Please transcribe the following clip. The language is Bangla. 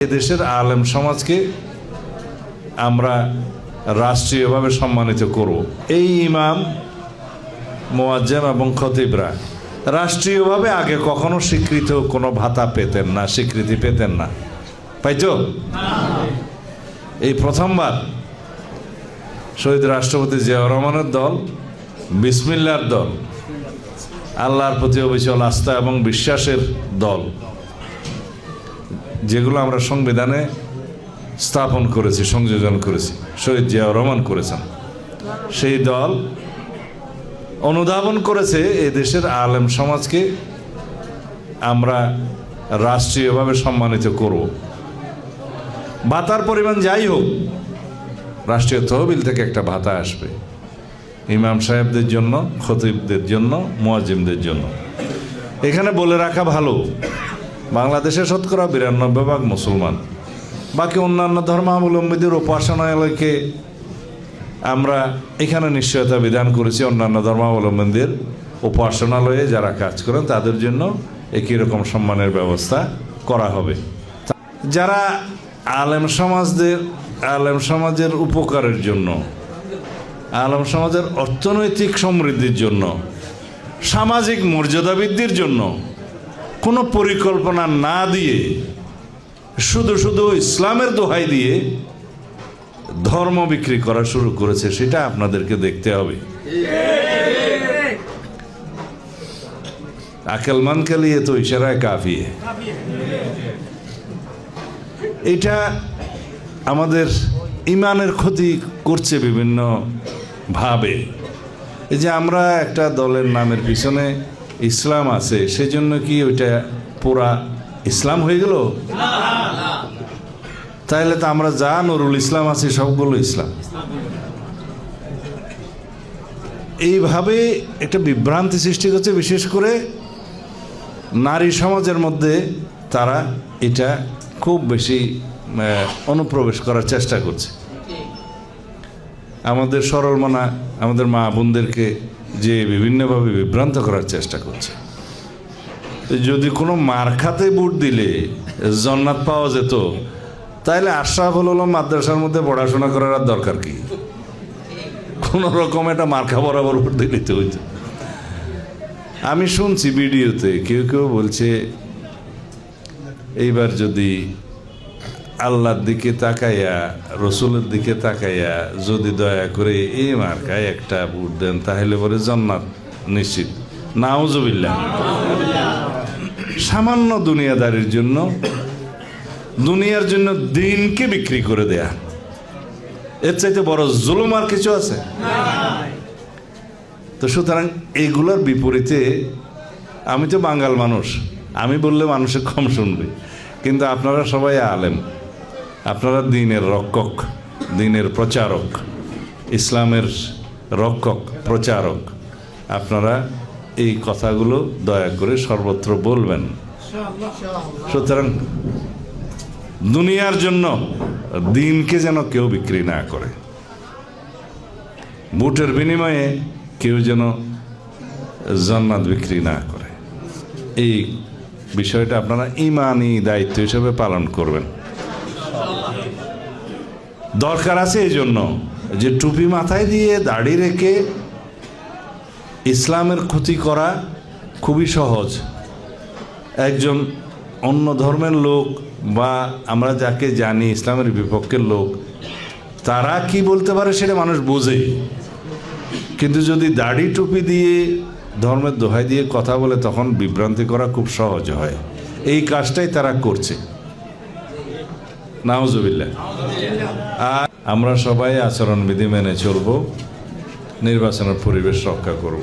দেশের আলেম সমাজকে আমরা রাষ্ট্রীয়ভাবে সম্মানিত করব। এই ইমাম, মুয়াজ্জিন এবং খতিবরা রাষ্ট্রীয়ভাবে আগে কখনো স্বীকৃত কোনো ভাতা পেতেন না, স্বীকৃতি পেতেন না। পাইছো? এই প্রথমবার শহীদ রাষ্ট্রপতি জিয়াউর রহমানের দল, বিসমিল্লাহর দল, আল্লাহর প্রতি অবিচল আস্থা এবং বিশ্বাসের দল, যেগুলো আমরা সংবিধানে স্থাপন করেছি, সংযোজন করেছি, শহীদ জিয়াউর রহমান করেছেন, সেই দল অনুধাবন করেছে এই দেশের আলেম সমাজকে আমরা রাষ্ট্রীয়ভাবে সম্মানিত করব। ভাতার পরিমাণ যাই হোক, রাষ্ট্রীয় তহবিল থেকে একটা ভাতা আসবে ইমাম সাহেবদের জন্য, খতিবদের জন্য, মুয়াজ্জিনদের জন্য। এখানে বলে রাখা ভালো, বাংলাদেশে শতকরা 92% মুসলমান, বাকি অন্যান্য ধর্মাবলম্বীদের উপাসনালয়কে আমরা এখানে নিশ্চয়তা বিধান করেছি। অন্যান্য ধর্মাবলম্বীদের উপাসনালয়ে যারা কাজ করেন তাদের জন্য একই রকম সম্মানের ব্যবস্থা করা হবে। যারা আলেম সমাজের উপকারের জন্য, আলেম সমাজের অর্থনৈতিক সমৃদ্ধির জন্য, সামাজিক মর্যাদা বৃদ্ধির জন্য কোনো পরিকল্পনা না দিয়ে শুধু শুধু ইসলামের দোহাই দিয়ে ধর্ম বিক্রি করা শুরু করেছে, সেটা আপনাদেরকে দেখতে হবে। আকলমান কে লিয়ে তো ইশারায় কাফি। এটা আমাদের ইমানের ক্ষতি করছে বিভিন্ন ভাবে। এই যে আমরা একটা দলের নামের পিছনে ইসলাম আছে, সেজন্য কি ওইটা পুরা ইসলাম হয়ে গেল? তাহলে তো আমরা যা নুরুল ইসলাম আছি সবগুলো ইসলাম। এইভাবে একটা বিভ্রান্তি সৃষ্টি করছে, বিশেষ করে নারী সমাজের মধ্যে। তারা এটা খুব বেশি অনুপ্রবেশ করার চেষ্টা করছে। আমাদের সরল মনা, আমাদের মা বোনদেরকে যে বিভিন্নভাবে বিভ্রান্ত করার চেষ্টা করছে। যদি কোনো মার্কাতে ভোট দিলে জান্নাত পাওয়া যেত, তাহলে আশরাফুল আলম মাদ্রাসার মধ্যে পড়াশোনা করার আর দরকার কি? কোন রকম একটা মার্কা বরাবর ভোট দিতে হইত। আমি শুনছি ভিডিওতে কেউ কেউ বলছে, এইবার যদি আল্লাহর দিকে তাকাইয়া, রসুলের দিকে তাকাইয়া যদি দয়া করে এই মার্কায় একটা ভোট দেন, তাহলে পরে জান্নাত নিশ্চিত। নাউজুবিল্লাহ। সামান্য দুনিয়াদারির জন্য, দুনিয়ার জন্য দিনকে বিক্রি করে দেয়া, এর চাইতে বড় জুলুম আর কিছু আছে? তো সুতরাং এইগুলোর বিপরীতে, আমি তো বাঙাল মানুষ, আমি বললে মানুষে কম শুনবে, কিন্তু আপনারা সবাই আলেম, আপনারা দিনের রক্ষক, দিনের প্রচারক, ইসলামের রক্ষক, প্রচারক। আপনারা এই কথাগুলো দয়া করে সর্বত্র বলবেন। সুতরাং দুনিয়ার জন্য দিনকে যেন কেউ বিক্রি না করে, ভোটের বিনিময়ে কেউ যেন জান্নাত বিক্রি না করে। এই বিষয়টা আপনারা ইমানি দায়িত্ব হিসেবে পালন করবেন। দরকার আছে এই জন্য যে টুপি মাথায় দিয়ে দাড়ি রেখে ইসলামের ক্ষতি করা খুবই সহজ। একজন অন্য ধর্মের লোক বা আমরা যাকে জানি ইসলামের বিপক্ষের লোক, তারা কি বলতে পারে সেটা মানুষ বোঝে। কিন্তু যদি দাড়ি টুপি দিয়ে ধর্মের দোহাই দিয়ে কথা বলে, তখন বিভ্রান্তি করা খুব সহজ হয়। এই কাজটাই তারা করছে। নাউজুবিল্লাহ। আর আমরা সবাই আচরণবিধি মেনে চলব, নির্বাচনের পরিবেশ রক্ষা করব।